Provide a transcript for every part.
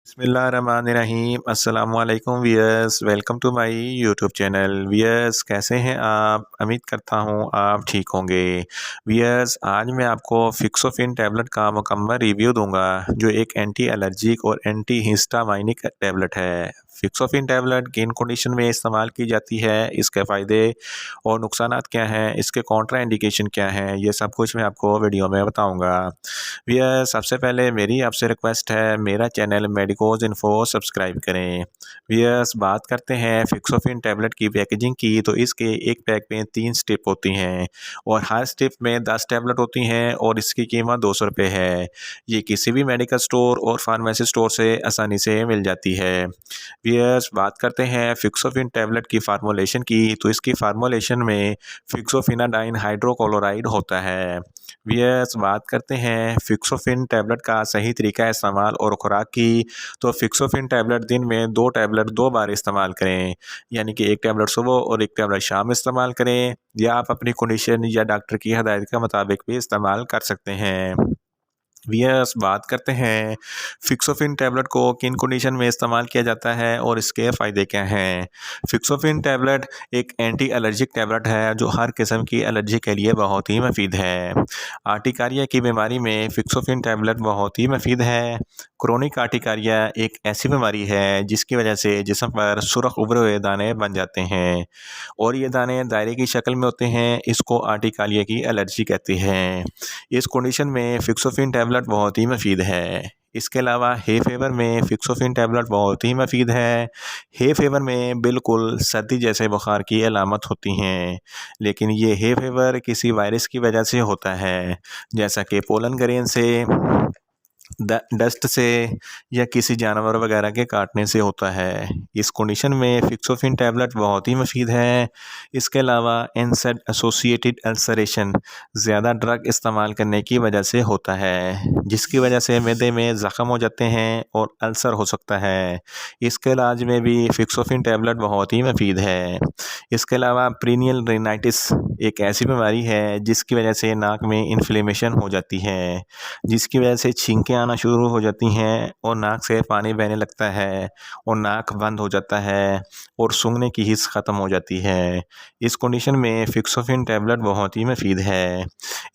बिस्मिल्लाहिर्रहमानिर्रहीम अस्सलाम वालेकुम viewers, welcome to my YouTube channel. Viewers, कैसे हैं आप? उम्मीद करता हूँ आप ठीक होंगे। वियर्स, आज मैं आपको फिक्सोफिन टैबलेट का मुकम्मल रिव्यू दूंगा, जो एक एंटी एलर्जिक और एंटी हिस्टामाइनिक टैबलेट है। फिक्सोफिन टैबलेट किन कंडीशन में इस्तेमाल की जाती है, इसके फ़ायदे और नुकसानात क्या हैं, इसके कॉन्ट्रा इंडिकेशन क्या हैं, ये सब कुछ मैं आपको वीडियो में बताऊँगा। भैया, सबसे पहले मेरी आपसे रिक्वेस्ट है, मेरा चैनल मेडिकोज इन्फो सब्सक्राइब करें। भैया, बात करते हैं फिक्सोफिन टैबलेट की पैकेजिंग की, तो इसके एक पैक में 3 स्ट्रिप होती हैं और हर स्ट्रिप में 10 टैबलेट होती हैं और इसकी कीमत 200 रुपये है। ये किसी भी मेडिकल स्टोर और फार्मेसी स्टोर से आसानी से मिल जाती है। भैया, बात करते हैं फिक्सोफिन टैबलेट की फार्मूलेशन की, तो इसकी फार्मूलेशन में फिक्सोफिनाडाइन हाइड्रोक्लोराइड होता है। वियर्स, बात करते हैं फिक्सोफिन टैबलेट का सही तरीका इस्तेमाल और खुराक की, तो फिक्सोफिन टैबलेट दिन में 2 टैबलेट 2 बार इस्तेमाल करें, यानी कि 1 टैबलेट सुबह और 1 टैबलेट शाम इस्तेमाल करें, या आप अपनी कंडीशन या डॉक्टर की हदायत के मुताबिक भी इस्तेमाल कर सकते हैं। वियर्स, बात करते हैं फिक्सोफिन टैबलेट को किन कंडीशन में इस्तेमाल किया जाता है और इसके फ़ायदे क्या हैं। फिक्सोफिन टैबलेट एक एंटी एलर्जिक टैबलेट है, जो हर किस्म की एलर्जी के लिए बहुत ही मुफीद है। आर्टिकारिया की बीमारी में फिक्सोफिन टैबलेट बहुत ही मुफीद है। क्रोनिक आर्टिकारिया एक ऐसी बीमारी है जिसकी वजह से जिस्म पर सुर्ख उभरे हुए दाने बन जाते हैं और ये दाने दायरे की शक्ल में होते हैं। इसको आर्टिकारिया की एलर्जी कहते हैं। इस कंडीशन में फिक्सोफिन टैबलेट बहुत ही मुफीद है। इसके अलावा हे फेवर में फिक्सोफिन टैबलेट बहुत ही मुफीद है। हे फेवर में बिल्कुल सर्दी जैसे बुखार की अलामत होती हैं, लेकिन ये हे फेवर किसी वायरस की वजह से होता है, जैसा कि पोलन ग्रेन से, डस्ट से, या किसी जानवर वगैरह के काटने से होता है। इस कंडीशन में फिक्सोफिन टैबलेट बहुत ही मुफीद है। इसके अलावा एनसेड एसोसिएटेड अल्सरेशन ज़्यादा ड्रग इस्तेमाल करने की वजह से होता है, जिसकी वजह से मैदे में ज़ख़म हो जाते हैं और अल्सर हो सकता है। इसके इलाज में भी फिक्सोफिन टैबलेट बहुत ही मुफीद है। इसके अलावा प्रीनियल राइनाइटिस एक ऐसी बीमारी है जिसकी वजह से नाक में इन्फ्लेमेशन हो जाती है, जिसकी वजह से छींकें आना शुरू हो जाती हैं और नाक से पानी बहने लगता है और नाक बंद हो जाता है और सूंघने की हिस्स ख़त्म हो जाती है। इस कंडीशन में फिक्सोफिन टैबलेट बहुत ही मुफीद है।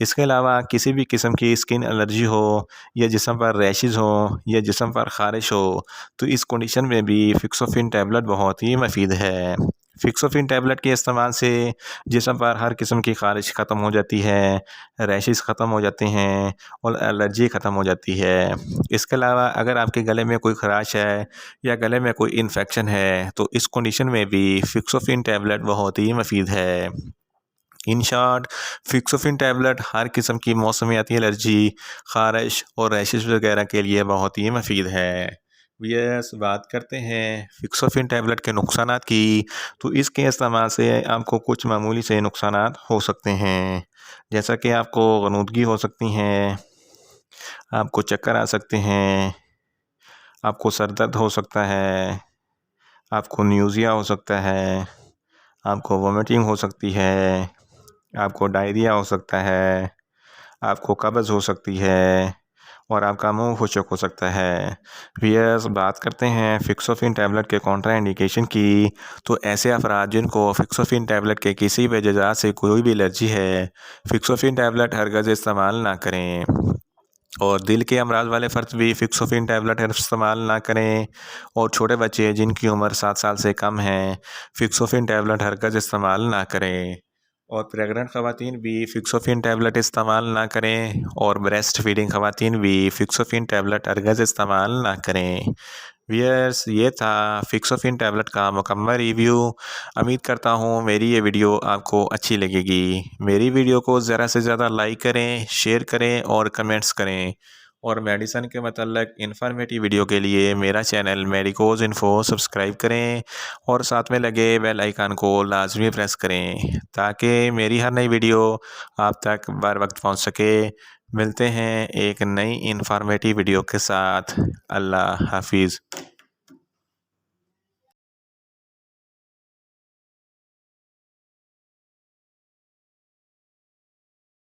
इसके अलावा किसी भी किस्म की स्किन एलर्जी हो, या जिस्म पर रैशेज़ हो, या जिस्म पर ख़ारिश हो, तो इस कंडीशन में भी फिक्सोफिन टैबलेट बहुत ही मुफीद है। फिक्सोफिन टैबलेट के इस्तेमाल से जिस्म पर हर किस्म की ख़ारिश ख़त्म हो जाती है, रैशेज़ ख़त्म हो जाते हैं और एलर्जी ख़त्म हो जाती है। इसके अलावा अगर आपके गले में कोई ख़राश है या गले में कोई इन्फेक्शन है, तो इस कंडीशन में भी फिक्सोफिन टैबलेट बहुत ही मुफीद है। इन शॉर्ट, फिक्सोफिन टैबलेट हर किस्म की मौसमियाती एलर्जी, ख़ारिश और रैशेज़ वगैरह के लिए बहुत ही मुफीद है। वियर्स, बात करते हैं फिक्सोफिन टैबलेट के नुकसानात की, तो इसके इस्तेमाल से आपको कुछ मामूली से नुकसानात हो सकते हैं, जैसा कि आपको ग़नूदगी हो सकती हैं, आपको चक्कर आ सकते हैं, आपको सर दर्द हो सकता है, आपको न्यूज़िया हो सकता है, आपको वोमिटिंग हो सकती है, आपको डायरिया हो सकता है, आपको कब्ज़ हो सकती है और आपका मुंह खुश्क हो सकता है। वियर्स, बात करते हैं फिक्सोफिन टैबलेट के कॉन्ट्रा इंडिकेशन की, तो ऐसे अफराद जिनको फिक्सोफिन टैबलेट के किसी भी वजह से कोई भी एलर्जी है, फिक्सोफिन टैबलेट हरगज़ इस्तेमाल ना करें। और दिल के अमराज वाले फ़र्द भी फिक्सोफिन टैबलेट इस्तेमाल ना करें, और छोटे बच्चे जिनकी उम्र 7 साल से कम है, फिक्सोफिन टैबलेट हरगज़ इस्तेमाल ना करें। और प्रेग्नेंट ख़वातीन भी फिक्सोफिन टैबलेट इस्तेमाल ना करें, और ब्रेस्ट फीडिंग ख़वातीन भी फिक्सोफिन टैबलेट हरगज़ इस्तेमाल ना करें। वियर्स, ये था फिक्सोफिन टैबलेट का मुकम्मल रिव्यू। उम्मीद करता हूँ मेरी ये वीडियो आपको अच्छी लगेगी। मेरी वीडियो को ज़्यादा से ज़्यादा लाइक करें, शेयर करें और कमेंट्स करें, और मेडिसिन के मतलब इन्फॉर्मेटिव वीडियो के लिए मेरा चैनल मेडिकोज इन्फो सब्सक्राइब करें और साथ में लगे बेल आइकन को लाजमी प्रेस करें, ताकि मेरी हर नई वीडियो आप तक बर वक्त पहुँच सके। मिलते हैं एक नई इन्फॉर्मेटिव वीडियो के साथ। अल्लाह हाफिज़।